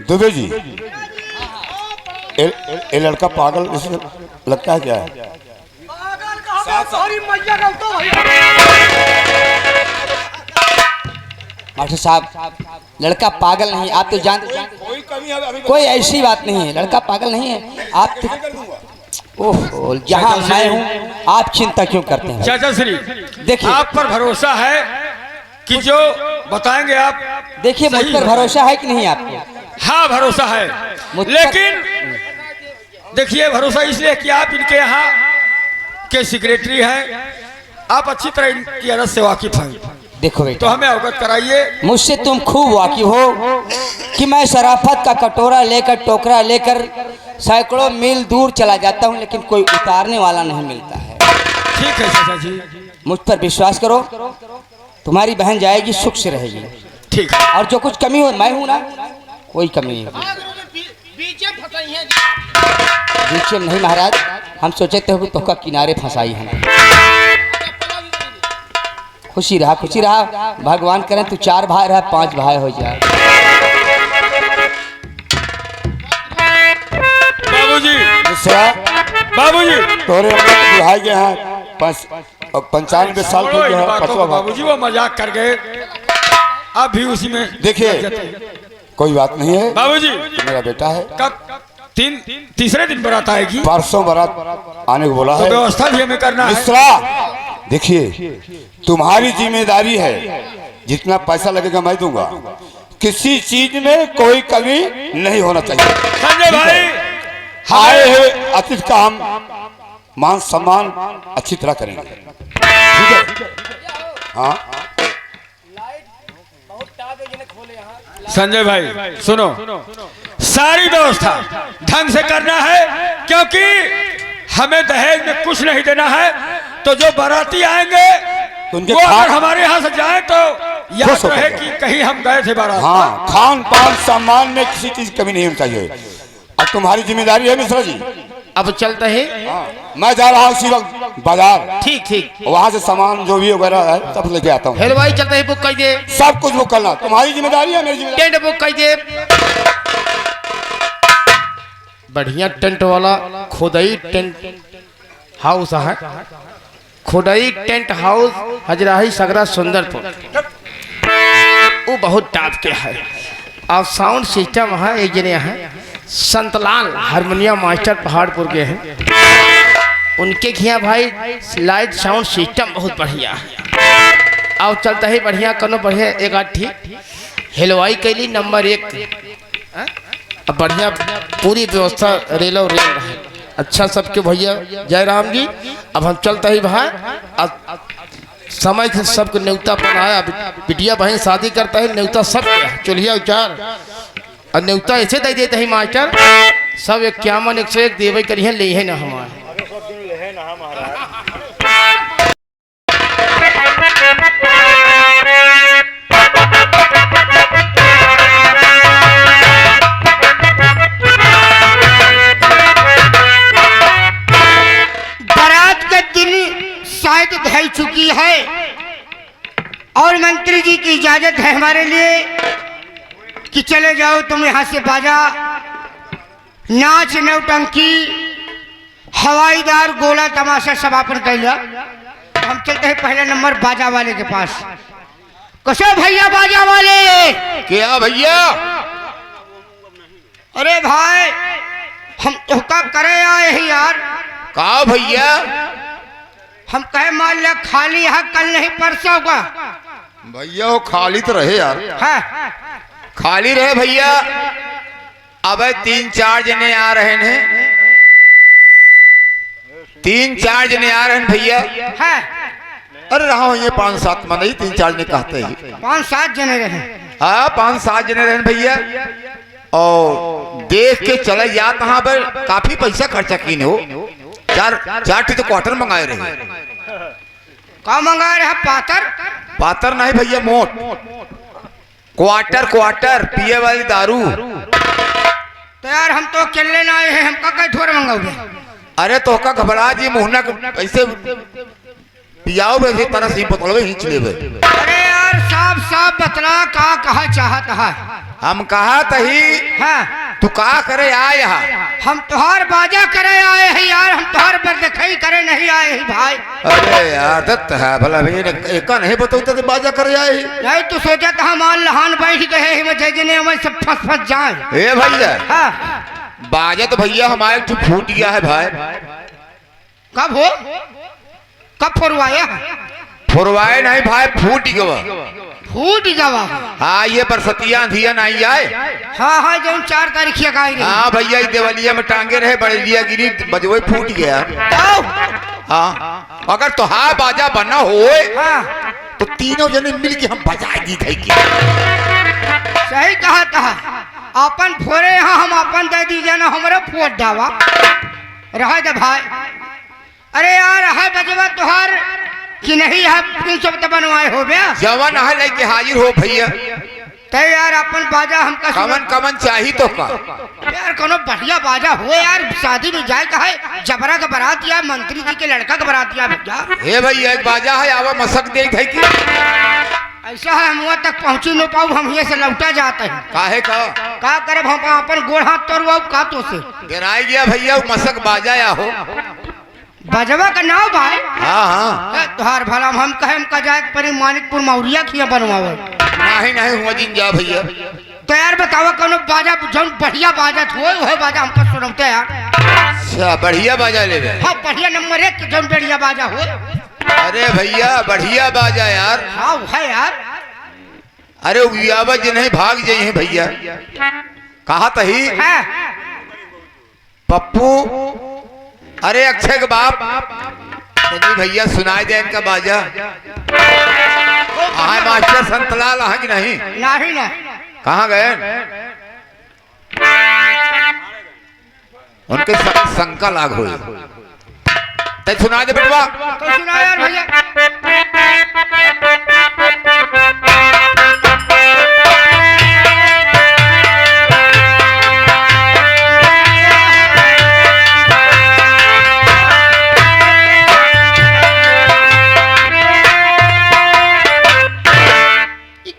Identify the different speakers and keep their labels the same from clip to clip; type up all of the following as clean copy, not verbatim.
Speaker 1: दुबे जी ये लड़का पागल इसे लगता है क्या है?
Speaker 2: मास्टर साहब लड़का पागल नहीं, आप तो जानते
Speaker 1: कोई कमी है,
Speaker 2: कोई ऐसी बात नहीं है, लड़का पागल नहीं है। आप ओह जहाँ मैं हूँ आप चिंता क्यों करते हैं?
Speaker 3: चाचा श्री
Speaker 2: देखिए
Speaker 3: आप पर भरोसा है कि जो बताएंगे आप।
Speaker 2: देखिए मुझ पर भरोसा है कि नहीं आपको?
Speaker 3: हाँ भरोसा है, लेकिन देखिए भरोसा इसलिए कि आप इनके यहाँ के सेक्रेटरी हैं, आप अच्छी तरह इनकी अरज से वाकिफ हैं।
Speaker 2: देखो
Speaker 3: तो
Speaker 2: बेटा
Speaker 3: हमें अवगत कराइए।
Speaker 2: मुझसे तुम खूब वाकिफ हो कि मैं शराफत का कटोरा लेकर टोकरा लेकर सैकड़ों मील दूर चला जाता हूँ, लेकिन कोई उतारने वाला नहीं मिलता है।
Speaker 3: ठीक है चाचा जी,
Speaker 2: मुझ पर विश्वास करो, तुम्हारी बहन जाएगी सुख से रहेगी।
Speaker 3: ठीक है।
Speaker 2: और जो कुछ कमी हो मैं हूं ना, कोई कमी नहीं होगी। बीच में नहीं महाराज, हम सोचे थे तो का किनारे फंसाई हम। खुशी रहा भगवान करें तू 4 भाई रहा 5 भाई हो जाए।
Speaker 3: बाबूजी
Speaker 1: बाबूजी तोरे बुढ़ाई गए हैं 95 साल के जो है 5वां
Speaker 3: बाबूजी वो मजाक कर गए, अब भी उसी में।
Speaker 1: देखिए कोई बात नहीं है
Speaker 3: बाबूजी,
Speaker 1: मेरा बेटा है।
Speaker 3: कब तीसरे दिन बारात आएगी?
Speaker 1: परसों बारात आने को बोला है।
Speaker 3: तो व्यवस्था भी हमें करना है।
Speaker 1: मिश्रा देखिए तुम्हारी जिम्मेदारी है, जितना पैसा लगेगा मैं दूंगा, किसी चीज में कोई कमी नहीं होना चाहिए।
Speaker 3: संजय भाई
Speaker 1: आए हुए अतिथि का हम मान सम्मान अच्छी तरह करेंगे, ठीक है? हाँ
Speaker 3: संजय भाई सुनो, सारी व्यवस्था ढंग से करना है, क्योंकि हमें दहेज में कुछ नहीं देना है। तो जो बाराती आएंगे
Speaker 1: तो
Speaker 3: वो अगर हमारे यहाँ से जाए तो याद रहे कि कहीं हम गए थे बारात।
Speaker 1: हाँ, खान पान सामान में किसी चीज की कमी नहीं होनी चाहिए। अब तुम्हारी जिम्मेदारी है मिश्रा जी।
Speaker 4: अब चलते हैं।
Speaker 1: मैं जा रहा हूँ उसी वक्त बाजार,
Speaker 4: ठीक
Speaker 1: वहाँ से सामान जो भी वगैरह है सब लेके आता हूँ।
Speaker 4: हलवाई चलते हैं, बुक कर दे।
Speaker 1: सब कुछ बुक करना तुम्हारी जिम्मेदारी है, मेरी जिम्मेदारी।
Speaker 4: टेंट बुक कर दे। बढ़िया टेंट वाला खुदाई टेंट हाउस है, खुदाई टेंट हाउस हजराही सगरा सुंदरपुर, वो बहुत टॉप के है। और साउंड सिस्टम है एक जने है संतलाल हारमोनियम मास्टर पहाड़पुर के हैं, उनके खिया भाई लाइट साउंड सिस्टम बहुत बढ़िया है। और चलता है बढ़िया कनो बढ़िया एक आध ठीक हलवाई कैली नंबर 1, बढ़िया पूरी व्यवस्था रेलो रेल रहे। अच्छा सबके भैया जय राम जी। अब हम चलते ही भाई, अब समय से सबको न्योता बनाया, बिटिया बहन शादी करता है न्योता सब चूल्हिया उचार और न्योता ऐसे दे देते हैं मास्टर सब 51 101 देवे करिए ले है ना हमारे।
Speaker 5: बारात का दिन शायद ढल चुकी है और मंत्री जी की इजाजत है हमारे लिए कि चले जाओ तुम यहाँ से। बाजा नाच नौटंकी हवाईदार गोला तमाशा समापन कर लिया। हम चलते हैं पहले नंबर बाजा वाले के पास। कशो भैया बाजा वाले।
Speaker 4: क्या भैया?
Speaker 5: अरे भाई हम तो कब करे आए हैं यार।
Speaker 4: का भैया?
Speaker 5: हम कहे मान लिया खाली है कल नहीं परसों का।
Speaker 4: भैया वो खाली तो रहे यार।
Speaker 5: है
Speaker 4: खाली रहे भैया। अब 3-4 जने आ रहे हैं, 3-4 जने आ रहे हैं भैया।
Speaker 5: है
Speaker 4: अरे रहा ये 5-7 मन ही 3-4 जने कहते हैं।
Speaker 5: 5-7 जने रहे।
Speaker 4: हाँ 5-7 जने रहे भैया। और देख के चले जा कहाँ पर काफी पैसा खर्चा की हो। 4 तो क्वार्टर मंगाए रहे।
Speaker 5: का मंगाए रहे?
Speaker 4: पातर नहीं भैया, मोट क्वार्टर पिए वाली दारू।
Speaker 5: तो यार हम तो अकेले ना आए हैं, हम का कई थोड़ा मंगाओगे।
Speaker 4: अरे तो का घबरा जी मुहना ऐसे पियाओ वैसे तरह से बोतल में खींच लेवे।
Speaker 5: अरे यार साफ साफ बतला का कहा चाहत है।
Speaker 4: हम कहा तही
Speaker 5: हाँ,
Speaker 4: तू का करे आए यहाँ?
Speaker 5: हम तुहार बाजा करे आए हैं यार, हम तुहार बरदखई करे नहीं आए हैं भाई।
Speaker 4: अरे आदत है भला भैया ने एक नहीं बताऊ तो बाजा करे आए ही।
Speaker 5: नहीं तो सोचा था हमारे लहान बैठ गए हैं मुझे जने हमें सब फंस फंस जाए।
Speaker 4: ए भैया
Speaker 5: हाँ,
Speaker 4: बाजा तो भैया हमारे तो फूट गया है भाई।
Speaker 5: कब हो, कब फोरवाया?
Speaker 4: फुरवाए नहीं भाई, फूट गया।
Speaker 5: फूट गवा?
Speaker 4: हाँ ये बरसतिया धिया नहीं आए।
Speaker 5: हाँ हाँ, जो 4 तारीख का आई रही।
Speaker 4: हाँ भैया देवलिया में टांगे रहे बड़े लिया गिरी बजवे फूट गया। हाँ अगर तो हाँ बाजा बना होए
Speaker 5: हाँ,
Speaker 4: तो तीनों जने मिल के हम बजा दी थे कि
Speaker 5: सही कहा था। अपन फोरे यहाँ हम अपन दे दीजिए ना, हमारे फोट डावा रहा दे भाई। अरे यार है बजवा तुहार कि नहीं है? 300 बनवाए हो गया
Speaker 4: जवान है लेके हाजिर हो भैया।
Speaker 5: तो यार अपन बाजा हमका
Speaker 4: कमन कमन चाहिए तो का
Speaker 5: यार कोनो बढ़िया बाजा हो यार, शादी में जाए का है, जबरा का बारात या मंत्री जी के लड़का का बारात या भैया।
Speaker 4: हे भैया एक बाजा है आवा मसक दे थे कि
Speaker 5: ऐसा है हम वहाँ तक पहुँची न पाऊ, हम यहाँ से लौटा जाते हैं।
Speaker 4: काहे का
Speaker 5: करब हम अपन गोड़ हाथ तोड़वाऊ का तो से
Speaker 4: गिराई गया भैया वो मसक बाजा या हो।
Speaker 5: बजवा का नाव भाई।
Speaker 4: हाँ हाँ
Speaker 5: तुहार भला हम कहे का जाए परी मानिकपुर मौरिया खिया बनवावे।
Speaker 4: नहीं नहीं हुआ दिन जा भैया।
Speaker 5: तो यार बतावा कोनो बाजा जौन बढ़िया बाजा हो वह बाजा हमको सुनौते यार।
Speaker 4: अच्छा बढ़िया बाजा ले रहे।
Speaker 5: हाँ बढ़िया नंबर 1 जौन बढ़िया बाजा हो।
Speaker 4: अरे भैया बढ़िया बाजा यार।
Speaker 5: हाँ है यार।
Speaker 4: अरे वियावत जी नहीं भाग जाए हैं भैया। कहा तही
Speaker 5: है
Speaker 4: पप्पू अरे अक्षय के बाप नहीं भैया सुनाई दे इनका बाजा। हाँ मास्टर संतलाल है कि नहीं?
Speaker 5: नहीं ना,
Speaker 4: कहाँ गए? उनके शंका लाग हुई ते सुना दे बेटवा।
Speaker 5: तो सुना यार भैया।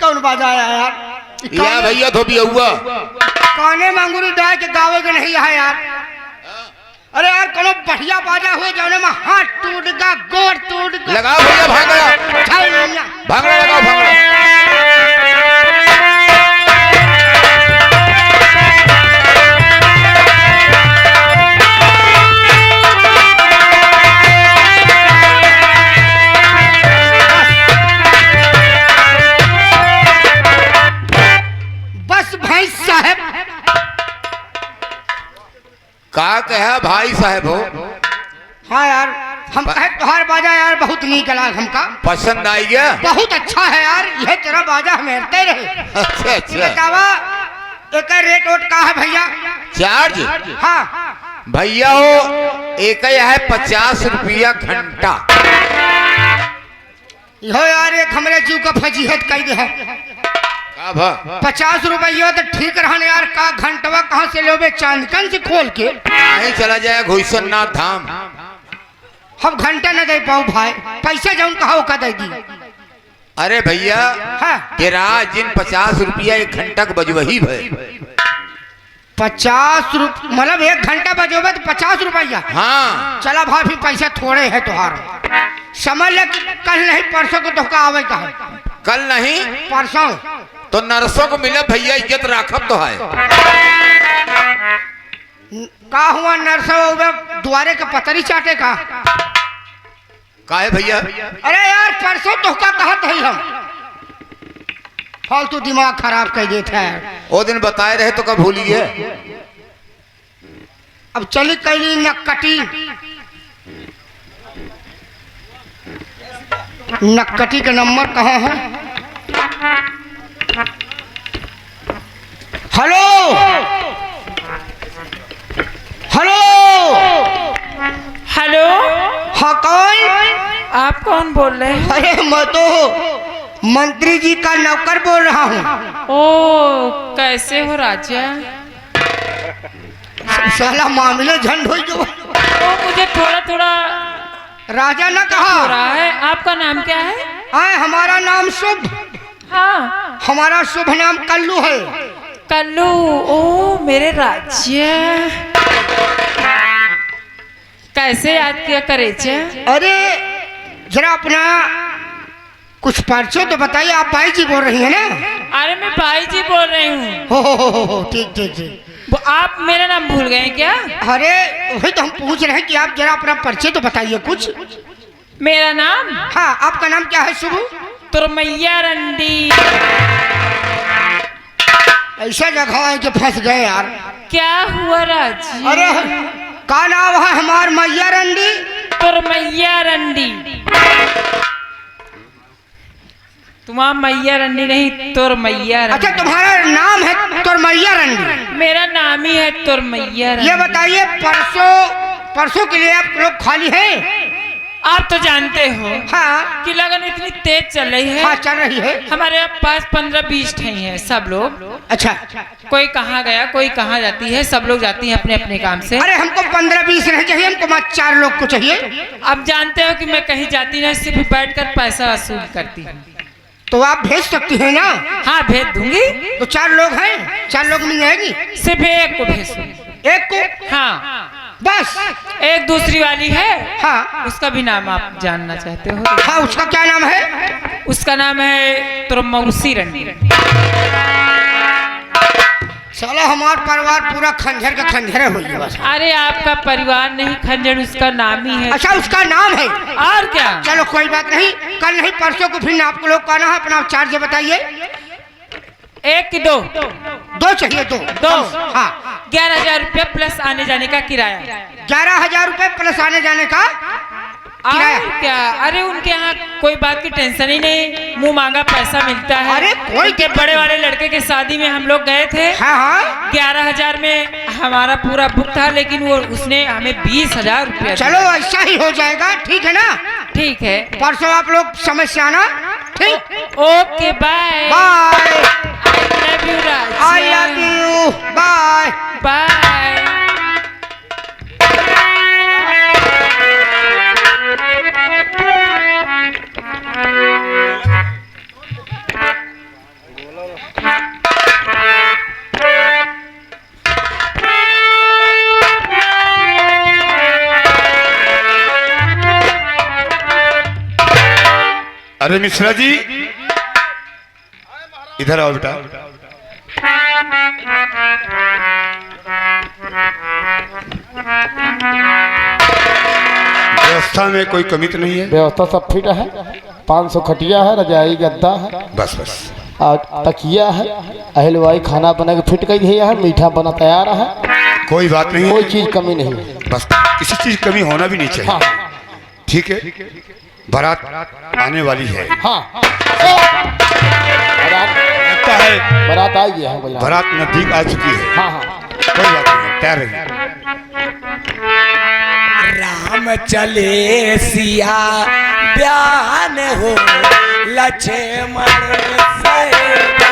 Speaker 5: कौन बाजा आया यार?
Speaker 4: या भैया धोबी हुआ
Speaker 5: काने मंगूरी डाल के गावे के नहीं है यार। अरे यार कोनो बढ़िया बाजा हो जाने में हाथ टूट गया, गोड़ टूट गया।
Speaker 4: लगाओ भैया भांगड़ा भांगड़ा लगाओ भांगड़ा। का कहा भाई साहब हो?
Speaker 5: हाँ यार हम कहे तुहार बाजा यार बहुत नीक लगा हमका।
Speaker 4: पसंद आई गया?
Speaker 5: बहुत अच्छा है यार, यह तेरा बाजा हम हेरते रहे।
Speaker 4: अच्छा अच्छा
Speaker 5: बतावा एक रेट वोट का है भैया?
Speaker 4: चार्ज?
Speaker 5: हाँ
Speaker 4: भैया हो एक है 50 रुपया घंटा।
Speaker 5: यो यार एक हमारे जीव का फजीहत कह दे है। 50 रुपया तो ठीक रहने यार, का घंटवा कहाँ से लोगे? चांदकन से खोल के
Speaker 4: नहीं चला जाए घुसन्नाथ धाम।
Speaker 5: हम घंटा न दे पाऊ भाई, पैसा जाऊं कहा का दे दी।
Speaker 4: अरे भैया
Speaker 5: हाँ।
Speaker 4: तेरा जिन 50 रुपया एक घंटा के बजवही भाई।
Speaker 5: 50 रुपया मतलब 1 घंटा बजोगे तो 50 रुपया?
Speaker 4: हाँ
Speaker 5: चला भाई फिर पैसा थोड़े है तुहार। समझ ले कि कल नहीं परसों को धोखा आवे का है।
Speaker 4: कल नहीं
Speaker 5: परसों
Speaker 4: तो नरसों को मिले भैया, इज्जत राखब तो है।
Speaker 5: का हुआ नरसों द्वारे का पतरी चाटे का?
Speaker 4: काहे भैया?
Speaker 5: अरे यार परसों धोखा कहत है हम, फालतू दिमाग खराब कर देते हैं।
Speaker 4: वो दिन बताए रहे तो कब भूलिए?
Speaker 5: अब चली कैली नक्कटी, नक्कटी का नंबर कहाँ है? हेलो हेलो
Speaker 6: हेलो,
Speaker 5: हाँ कौन?
Speaker 6: आप कौन बोल रहे हैं?
Speaker 5: अरे मैं तो मंत्री जी का नौकर बोल रहा हूँ।
Speaker 6: ओ कैसे हो राजा?
Speaker 5: साला मामले झंड हो गया।
Speaker 6: ओ मुझे थोड़ा थोड़ा
Speaker 5: राजा ने
Speaker 6: हो
Speaker 5: कहा।
Speaker 6: रहा है। आपका नाम क्या है?
Speaker 5: हाँ हमारा नाम शुभ।
Speaker 6: हाँ
Speaker 5: हमारा शुभ नाम कल्लू है।
Speaker 6: कल्लू। ओ मेरे राज्य, कैसे याद किया करेचे?
Speaker 5: अरे जरा अपना कुछ परिचय तो बताइए। आप भाई जी बोल रही है ना?
Speaker 6: अरे मैं भाई जी बोल रही हूँ।
Speaker 5: हो ठीक ठीक ठीक।
Speaker 6: वो आप मेरा नाम भूल गए हैं क्या?
Speaker 5: अरे वही तो हम पूछ रहे हैं कि आप जरा अपना परिचय तो बताइए कुछ।
Speaker 6: मेरा नाम?
Speaker 5: हाँ, आपका नाम क्या है शुभ?
Speaker 6: तुरमैया रंडी।
Speaker 5: ऐसा जगह है कि फंस गए यार।
Speaker 6: क्या हुआ राजी?
Speaker 5: अरे का नाम है हमार मैया रंडी?
Speaker 6: तुरमैया रंडी। तुम्हारा मैया रंडी नहीं, तुरमैया रंडी।
Speaker 5: अच्छा, तुम्हारा नाम है तुरमैया रंडी?
Speaker 6: मेरा नाम ही है तुरमैया रंडी।
Speaker 5: ये बताइए परसों के लिए आप लोग खाली हैं?
Speaker 6: आप तो जानते हो
Speaker 5: हाँ
Speaker 6: कि लगन इतनी तेज चल रही है।
Speaker 5: हाँ चल रही है।
Speaker 6: हमारे पास 15-20 ठई हैं सब लोग।
Speaker 5: अच्छा,
Speaker 6: कोई कहाँ गया, कोई कहाँ जाती है, सब लोग जाती हैं अपने अपने काम से।
Speaker 5: अरे हमको 15-20 नहीं चाहिए, हमको मात्र 4 लोग को चाहिए।
Speaker 6: अब जानते हो कि मैं कहीं जाती नहीं, सिर्फ बैठकर पैसा वसूल करती हूँ।
Speaker 5: तो आप भेज सकती हैं ना?
Speaker 6: हाँ भेज दूंगी।
Speaker 5: तो 4 लोग हैं, 4 लोग मिल जाएगी।
Speaker 6: सिर्फ एक को भेज दूंगी।
Speaker 5: एक को?
Speaker 6: हाँ
Speaker 5: बस।
Speaker 6: एक दूसरी वाली है।
Speaker 5: हाँ,
Speaker 6: उसका भी नाम आप जानना चाहते हो?
Speaker 5: हाँ, उसका क्या नाम है?
Speaker 6: उसका नाम है तुरमौसी रंडी।
Speaker 5: साला हमारा परिवार पूरा खंजर का खंजर हो गया बस।
Speaker 6: अरे आपका परिवार नहीं खंजर, उसका नाम ही है।
Speaker 5: अच्छा, उसका नाम है?
Speaker 6: और क्या?
Speaker 5: चलो कोई बात नहीं, कल नहीं परसों को फिर आपको लोग कहना है। अपना चार्ज बताइए।
Speaker 6: एक की दो?
Speaker 5: 2 चाहिए। 2। हाँ,
Speaker 6: 11,000 रुपया प्लस आने जाने का किराया।
Speaker 5: 11,000 रुपए प्लस आने जाने का किराया।
Speaker 6: और क्या? अरे उनके यहाँ कोई बात की टेंशन ही नहीं, मुंह मांगा पैसा मिलता है।
Speaker 5: अरे कोई
Speaker 6: के बड़े वाले लड़के के शादी में हम लोग गए थे।
Speaker 5: हाँ हाँ,
Speaker 6: 11,000 में हमारा पूरा बुक था, लेकिन वो उसने हमें 20,000 रुपया।
Speaker 5: चलो ऐसा ही हो जाएगा, ठीक है ना?
Speaker 6: ठीक है,
Speaker 5: परसों आप लोग समझ से आना। ठीक,
Speaker 6: okay bye.
Speaker 5: Bye.
Speaker 6: I love you Raj.
Speaker 5: I love you, bye
Speaker 6: bye.
Speaker 1: अरे मिश्रा जी, इधर आओ बेटा। व्यवस्था में कोई कमी तो नहीं है?
Speaker 4: व्यवस्था सब फिट है। 500 खटिया है, रजाई गद्दा है,
Speaker 1: बस बस।
Speaker 4: और तकिया है, अहलवाई खाना बना के फिट कर दिया है, मीठा बना तैयार है,
Speaker 1: कोई बात नहीं
Speaker 4: कोई
Speaker 1: है,
Speaker 4: चीज कमी नहीं है।
Speaker 1: बस किसी चीज कमी होना भी नहीं चाहिए।
Speaker 4: हाँ
Speaker 1: ठीक है, बारात आने वाली है।
Speaker 4: हाँ,
Speaker 1: लगता है
Speaker 4: बारात आ गया है।
Speaker 1: बारात नजदीक आ चुकी है।
Speaker 4: हाँ हाँ,
Speaker 1: कोई बात नहीं, तैयार रहिए।
Speaker 2: राम चले सिया बयान हो लक्ष्मण सहिता।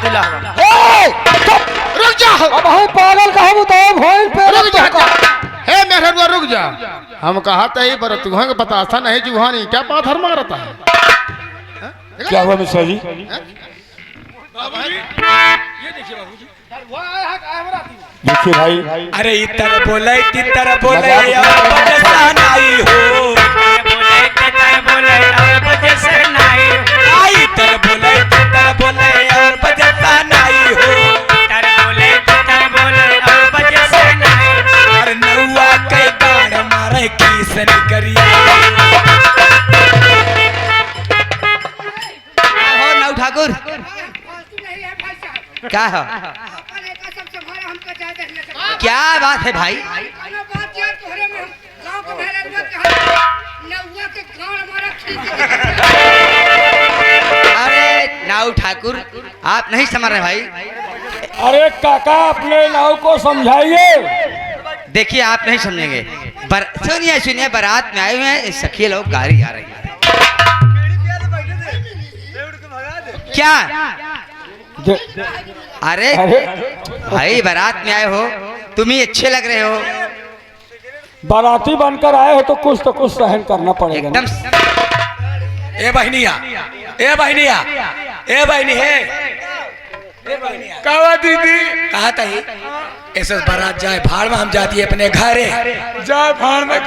Speaker 4: खिला
Speaker 2: रुक जा। अब हम पागल का हम तो भोल पे
Speaker 4: रुक जा। हे मेहरुआ रुक जा। हम कहा तही पर तू के बतासा नहीं जुहानी क्या बात हर मारता है।
Speaker 1: क्या हुआ मिश्रा जी?
Speaker 3: ये देखिए बाबूजी,
Speaker 1: देखिए भाई,
Speaker 3: अरे इतर बोले तितर बोले और परेशान आई हो, बोले और परेशान आई हो, आई तर बोले तितर बोले और परेशान आई हो, तर बोले तितर बोले और परेशान आई हो, और नौआ के गाड़ मारे किसन करिया।
Speaker 2: हो नौ ठाकुर क्या हो? क्या बात है भाई? अरे नाऊ ठाकुर आप नहीं समझ रहे भाई।
Speaker 3: अरे काका अपने नाव को समझाइए।
Speaker 2: देखिए आप नहीं समझेंगे। सुनिए सुनिए, बारात में आए हुए हैं सखी लोग, गाड़ी आ रही है। क्या? अरे भाई बारात में आए हो, तुम ही अच्छे लग रहे हो।
Speaker 3: बाराती बनकर आए हो तो कुछ सहन करना पड़ेगा।
Speaker 2: एकदम।
Speaker 3: ए बहनिया, ए बहनिया, ए बहनी है, ए बहनिया। कहा दीदी? कहा तही ऐसे बारात जाए भाड़ में, हम जाती है अपने घरे जाए भाड़ में।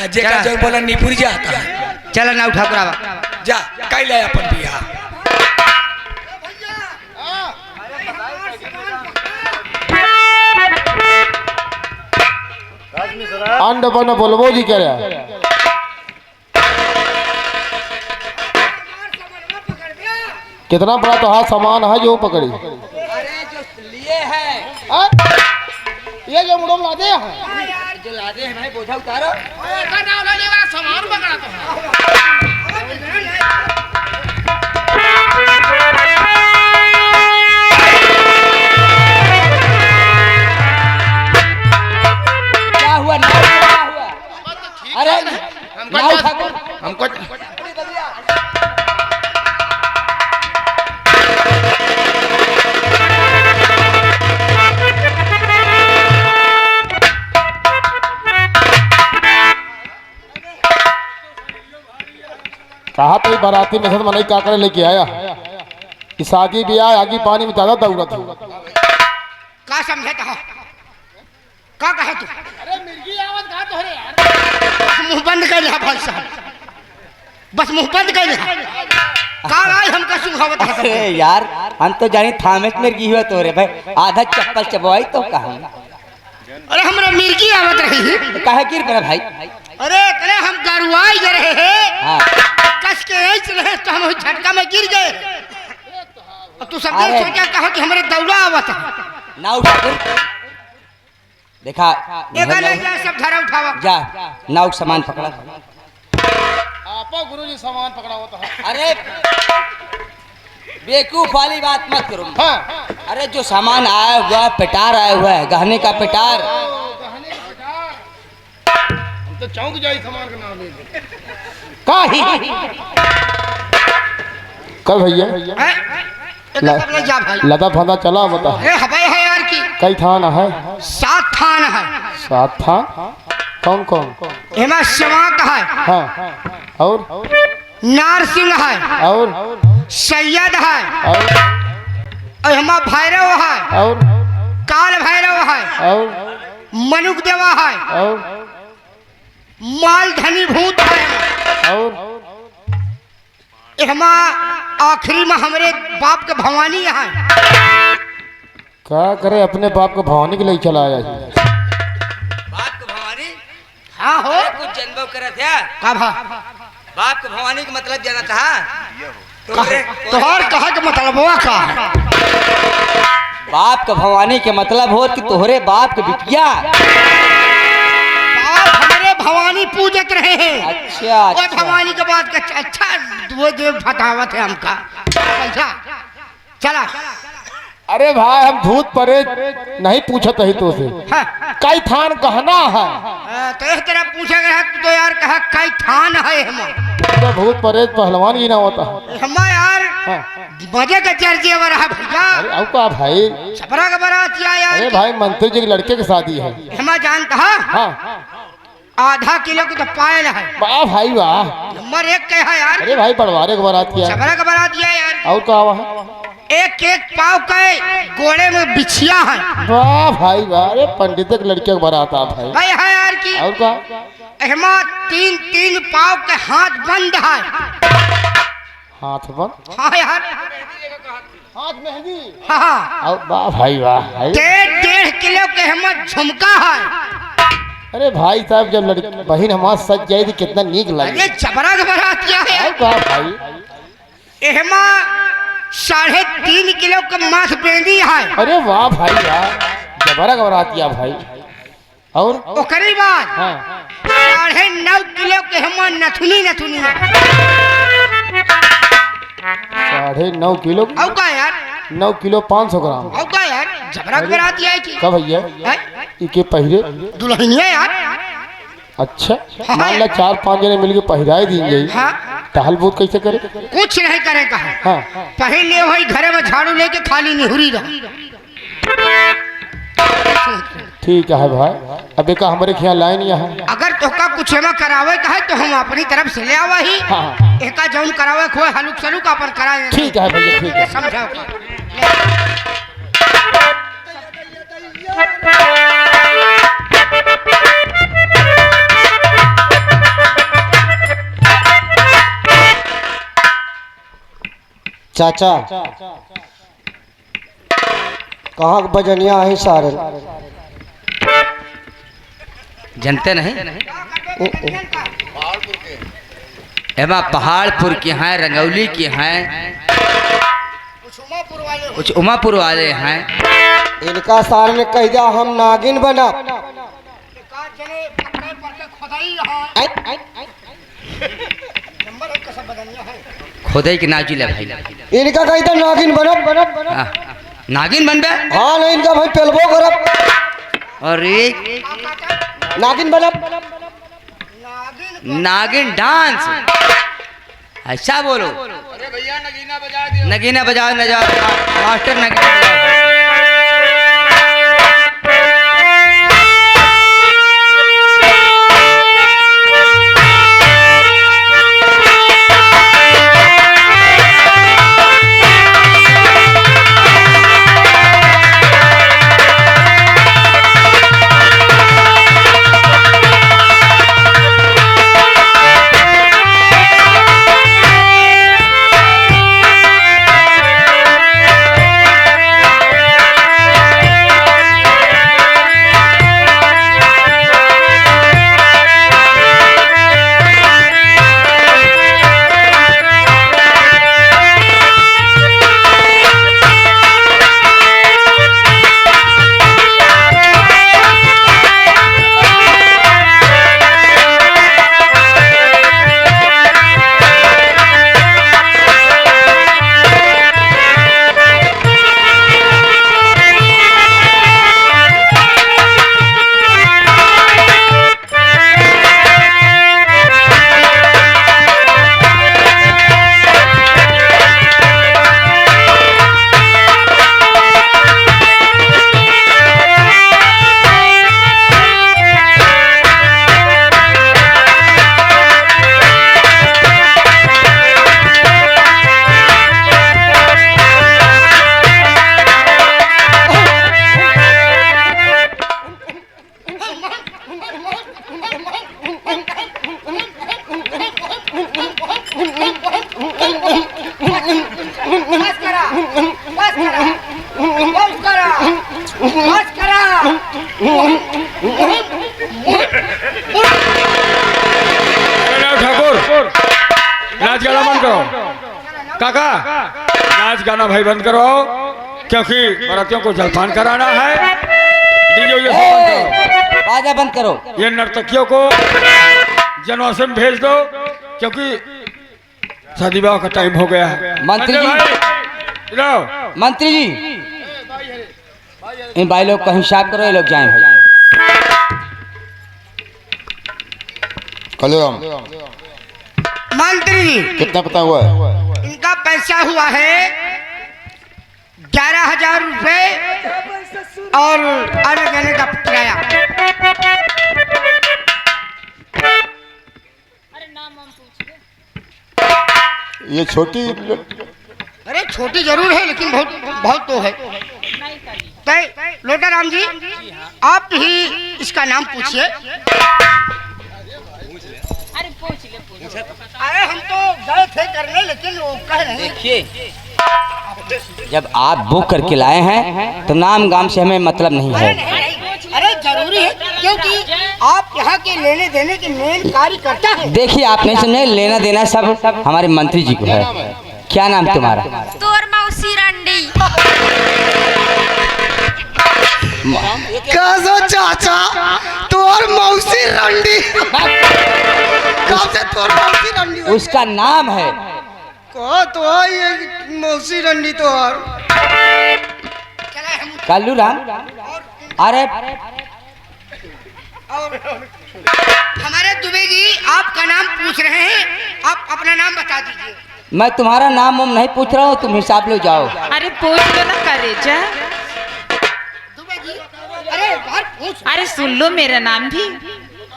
Speaker 3: जेका जो बोला निपुर जाता है।
Speaker 2: चलो ना उठा कर
Speaker 3: जा कई ले अपन बिया।
Speaker 4: अंड बन बोलबो जी कह रहा। कितना बड़ा तो हाथ सामान है जो पकड़ी।
Speaker 2: अरे जो लिए है
Speaker 4: ये जो मुड़म लादे हैं,
Speaker 2: जो लादे हैं भाई, बोझा उतारो।
Speaker 4: सामान पकड़ा तो
Speaker 2: क्या हुआ? क्या हुआ? अरे नाऊ ठाकुर
Speaker 4: हमको कहा तो बाराती में मनाई का करे लेके आया कि शादी ब्याह आगे पानी में ज्यादा दौड़त हो।
Speaker 5: का समझता हो? का कहे तू?
Speaker 4: अरे मिर्गी आवाज कहा तो रे यार।
Speaker 5: मुंह बंद कर ले भाई साहब, बस मुंह बंद कर ले। का आए हमका सुखावत है?
Speaker 2: अरे यार हम तो जानी थामेट में गी हुआ तो रे भाई, आधा चप्पल चबवाई तो कहा।
Speaker 5: अरे हमरा मिर्गी आवत रही।
Speaker 2: कहे गिर मेरा भाई।
Speaker 5: अरे तले हम गरुआई जा रहे हैं,
Speaker 2: हाँ।
Speaker 5: कस के ऐच रहे तो हम झटका में गिर गए। अब तू सब
Speaker 2: अरे।
Speaker 5: सोचा कहा कि हमारे दौड़ा आवत है।
Speaker 2: नाऊ ठाकुर देखा
Speaker 5: एक अलग जा सब धरा उठावा।
Speaker 2: जा नाव का सामान पकड़ा।
Speaker 4: आपा गुरुजी सामान पकड़ा होता है।
Speaker 2: अरे बेवकूफ वाली बात मत करो।
Speaker 4: हाँ।
Speaker 2: अरे जो सामान आया हुआ, पेटार आया हुआ है, गहने का पेटार।
Speaker 4: हम तो चौंक जाई सामान का नाम ले कल भैया
Speaker 5: जा भाई।
Speaker 4: लदा फंदा चला बता।
Speaker 5: ए हबे है यार की
Speaker 4: कई थान है?
Speaker 5: 7 थान है।
Speaker 4: 7 थान? कौन कौन?
Speaker 5: हेमा शवाक है,
Speaker 4: हाँ। और
Speaker 5: नारसिंह है,
Speaker 4: और
Speaker 5: सैयद है,
Speaker 4: और
Speaker 5: हेमा भैरव है,
Speaker 4: और
Speaker 5: काल भैरव है,
Speaker 4: और
Speaker 5: मनुक देवा है,
Speaker 4: और
Speaker 5: माल धनी भूत है,
Speaker 4: और
Speaker 5: हेमा आखिरी में हमारे बाप के भवानी है।
Speaker 4: क्या करे अपने बाप को भवानी के लिए चलाया जी।
Speaker 2: बाप को भवानी?
Speaker 5: हाँ हो
Speaker 2: कुछ जन्म करे थे
Speaker 5: का भा
Speaker 2: बाप को भवानी का मतलब जाना था।
Speaker 5: तोहर कहा के मतलब हुआ का है?
Speaker 2: बाप का भवानी के मतलब हो कि तोहरे बाप के बिटिया।
Speaker 5: बाप हमारे भवानी पूजत रहे हैं।
Speaker 2: अच्छा
Speaker 5: और
Speaker 2: अच्छा।
Speaker 5: भवानी के बाद का अच्छा वो जो फटावत है हमका पैसा चला।
Speaker 4: अरे भाई हम भूत प्रेत नहीं पूछत ही तो से
Speaker 5: हाँ।
Speaker 4: कई थान कहना है।
Speaker 5: तो इस तरह पूछा गया तो यार कहा कई थान है हम
Speaker 4: तो भूत प्रेत पहलवान ही ना होता।
Speaker 5: यार
Speaker 4: हाँ।
Speaker 5: मजे का चर्चे हो रहा भैया।
Speaker 4: अरे अब का भाई,
Speaker 5: छपरा का बाराती आया
Speaker 4: अरे भाई मंत्री जी के लड़के की शादी है।
Speaker 5: हेमा जानता है
Speaker 4: हाँ
Speaker 5: आधा किलो की तो पायल है,
Speaker 4: वाह भाई वाह।
Speaker 5: नंबर 1 का है यार।
Speaker 4: अरे भाई बड़वारे को बारात किया
Speaker 5: छपरा का बाराती है यार।
Speaker 4: और का है?
Speaker 5: एक एक पाव का गोड़े में बिछिया है
Speaker 4: वाह भाई वाह। अरे पंडित के लड़के को बारात आ भाई।
Speaker 5: भाई है यार की।
Speaker 4: और का?
Speaker 5: हेमा 3 पाव के हाथ बंद है।
Speaker 4: हाथ बंद?
Speaker 5: हाँ यार।
Speaker 4: हाथ मेहंदी।
Speaker 5: हाँ
Speaker 4: और वाह भाई वाह।
Speaker 5: 1.5 किलो के हेमा झुमका है।
Speaker 4: अरे भाई साहब जब लड़की बहन हमारे सज जाए तो कितना नीक
Speaker 5: अरे
Speaker 4: लगे।
Speaker 5: छपरा का बारातिया है।
Speaker 4: और वाह भाई।
Speaker 5: हेमा 3.5 किलो का मांस बेंदी है।
Speaker 4: अरे वाह भाई वाह, जबरा का बारात किया भाई। और
Speaker 5: ओकरी बाद
Speaker 4: हाँ
Speaker 5: 9.5 किलो के हेमा नथुनी है।
Speaker 4: 9.5 किलो।
Speaker 5: औ का यार?
Speaker 4: 9 किलो 500 ग्राम।
Speaker 5: औ का यार? झबरा के बाराती है की।
Speaker 4: का भैया
Speaker 5: हैं?
Speaker 4: इके पहिरे?
Speaker 5: दुल्हनिया यार।
Speaker 4: अच्छा मान ला 4-5 जने मिलके पहिराए देंगे।
Speaker 5: हाँ
Speaker 4: टहल बूत कैसे करे?
Speaker 5: कुछ नहीं करेगा है।
Speaker 4: हाँ
Speaker 5: पहले वही घरे में झाड़ू लेके खाली निहुरी रहा।
Speaker 4: ठीक है भाई। अब एक हमारे ख्याल लाइन यहाँ।
Speaker 5: अगर तोका कुछ में करावे का है तो हम अपनी तरफ से ले आवा ही।
Speaker 4: हाँ।
Speaker 5: एका जौन करावे खोए हलुक सलुक अपन कराए।
Speaker 4: ठीक है भैया ठीक है।
Speaker 5: समझाओ।
Speaker 7: चाचा कहाँ के बजनिया है सारे?
Speaker 2: जानते नहीं? एमा पहाड़पुर के हैं, रंगौली के हैं, कुछ उमापुर वाले हैं।
Speaker 7: इनका सारे ने कह दिया हम नागिन बना।
Speaker 2: खुदाई के नाजिल है भाई।
Speaker 7: इनका कह दिया नागिन बनब।
Speaker 2: हाँ, नागिन बनबे?
Speaker 7: हाँ नहीं इनका भाई पेलबो करब।
Speaker 2: अरे
Speaker 7: नागिन बनब।
Speaker 2: नागिन डांस ऐसा बोलो। नगीना बजाओ मास्टर नगीना बजाओ।
Speaker 3: ठाकुर नाच गाना बंद करो। काका नाच गाना भाई बंद करो क्योंकि बारातियों को जलपान कराना है। डीजे बंद करो।
Speaker 2: बाजा बंद करो।
Speaker 3: ये नर्तकियों को जनवासे में भेज दो क्योंकि शादी विवाह का टाइम हो गया है।
Speaker 2: मंत्री जी।
Speaker 3: भाई लो।
Speaker 2: मंत्री जी इन भाई लोग का हिसाब करो, ये लोग जाएं भाई।
Speaker 1: कल्याण
Speaker 5: मंत्री जी
Speaker 1: कितना पता हुआ है?
Speaker 5: इनका का पैसा हुआ है 11,000 रुपये और आने जाने का किराया।
Speaker 1: ये छोटी
Speaker 5: अरे छोटी जरूर है लेकिन बहुत बहुत तो है। लोटाराम जी आप ही इसका नाम पूछिए। अरे हम तो गए थे करने लेकिन वो कह रहे हैं।
Speaker 2: देखिए, जब आप बुक करके लाए हैं तो नाम गाम से हमें मतलब नहीं है।
Speaker 5: अरे जरूरी है क्योंकि आप यहाँ के लेने देने के मेन कार्य करता है।
Speaker 2: देखिए, आप नहीं समझे, लेना देना सब हमारे मंत्री जी को है। क्या नाम तुम्हारा?
Speaker 8: तोर मौसी रंडी।
Speaker 7: कैसो चाचा तोर मौसी रंडी कब से तोर मौसी रंडी
Speaker 2: उसका नाम है।
Speaker 7: को तो ये मौसी रंडी तो और
Speaker 2: कल्लू राम। अरे
Speaker 5: हमारे दुबे जी आपका नाम पूछ रहे हैं, आप अपना नाम बता दीजिए।
Speaker 2: मैं तुम्हारा नाम वाम नहीं पूछ रहा हूँ, तुम हिसाब लो जाओ।
Speaker 6: अरे पूछ लो ना करेजा।
Speaker 5: दुबे जी अरे बाहर पूछ।
Speaker 6: अरे सुन लो मेरा नाम भी।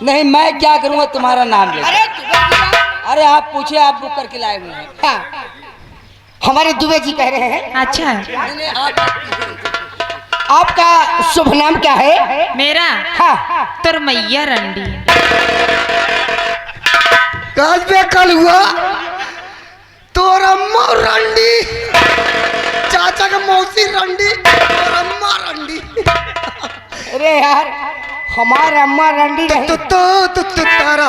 Speaker 2: नहीं, मैं क्या करूँगा तुम्हारा नाम ले।
Speaker 5: अरे दुबे जी
Speaker 2: अरे आप पूछे, आप बुक करके लाए हुए हैं।
Speaker 5: हाँ, हमारे दुबे जी कह रहे हैं।
Speaker 6: अच्छा,
Speaker 5: आपका शुभ नाम क्या है?
Speaker 6: मेरा
Speaker 5: हाँ
Speaker 6: तोर मैया रंडी।
Speaker 7: कल पे कल हुआ तोर अम्मा रंडी चाचा का मौसी रंडी और अम्मा रंडी।
Speaker 5: अरे यार हमारा अम्मा रंडी नहीं।
Speaker 7: तो तारा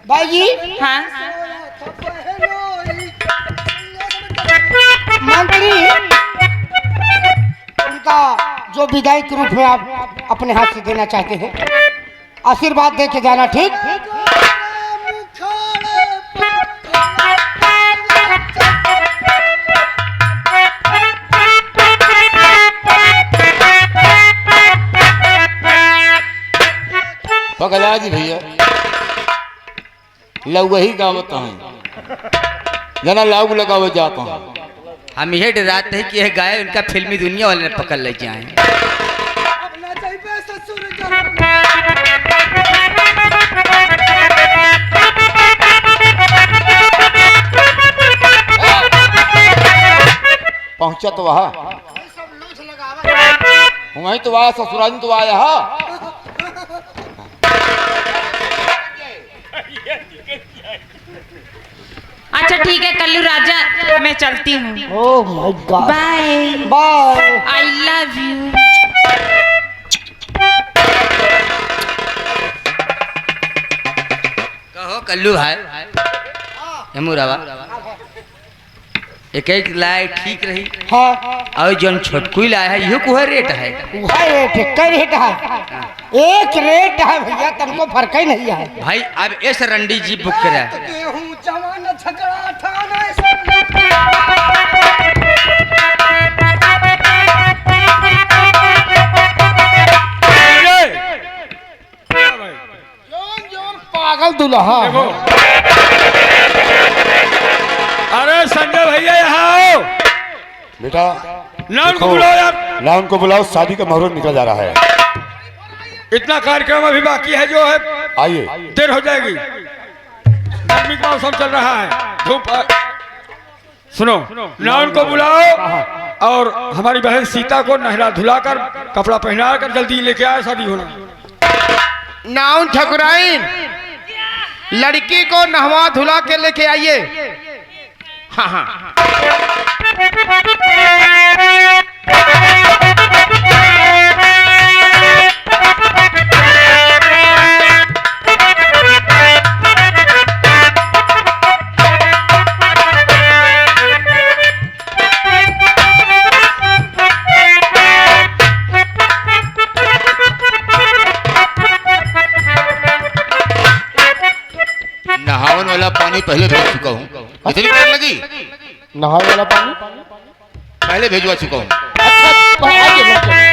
Speaker 5: भाई जी
Speaker 6: हाँ,
Speaker 5: मंत्री उनका जो विदाई के रूप में आप अपने हाथ से देना चाहते हैं, आशीर्वाद दे के जाना। ठीक?
Speaker 1: पगला जी भैया लव ही गावत हूँ जना लाग लगावे जाता हूँ।
Speaker 2: हम यह डराते हैं कि यह गाय उनका फिल्मी दुनिया वाले ने पकड़ ले जाए।
Speaker 1: पहुंचा तो वहाँ वहीं तो आया, ससुराल तो आया।
Speaker 6: अच्छा ठीक है कल्लू राजा, मैं चलती हूँ।
Speaker 5: Oh my god,
Speaker 6: bye
Speaker 5: bye.
Speaker 6: I love you.
Speaker 2: कहो कल्लू भाई, यमुरावा एक लाए ठीक रही।
Speaker 5: हाँ
Speaker 2: और जो छोटकुई लाया है यो कुह रेट है।
Speaker 5: वह रेट है, कई रेट है, एक रेट है भैया, तुमको फर्क ही नहीं है।
Speaker 2: भाई अब इस रंडी जी बुक करा।
Speaker 7: गेहूं जवान झगड़ा ठाना
Speaker 4: पागल दुल्हा।
Speaker 3: अरे संजय भैया यहाँ आओ।
Speaker 1: बेटा
Speaker 3: नाम को बुलाओ यार।
Speaker 1: लाउन को बुलाओ, शादी का मुहूर्त निकल जा रहा है।
Speaker 3: इतना कार्यक्रम अभी बाकी है जो है,
Speaker 1: आइए।
Speaker 3: देर हो जाएगी। गर्मी का मौसम चल रहा है, धूप सुनो, नाउन को बुलाओ और हमारी बहन सीता को नहला धुलाकर कपड़ा पहना कर जल्दी लेके आए, शादी होना।
Speaker 4: नाउन ठकुराइन, लड़की को नहवा धुला के लेके आइए। हाँ हाँ।
Speaker 1: नहावन वाला पानी पहले भेज चुका हूँ। इतनी देर लगी?
Speaker 7: नहाए वाला पानी
Speaker 1: पहले भेजवा चुका हूँ।
Speaker 7: अच्छा आगे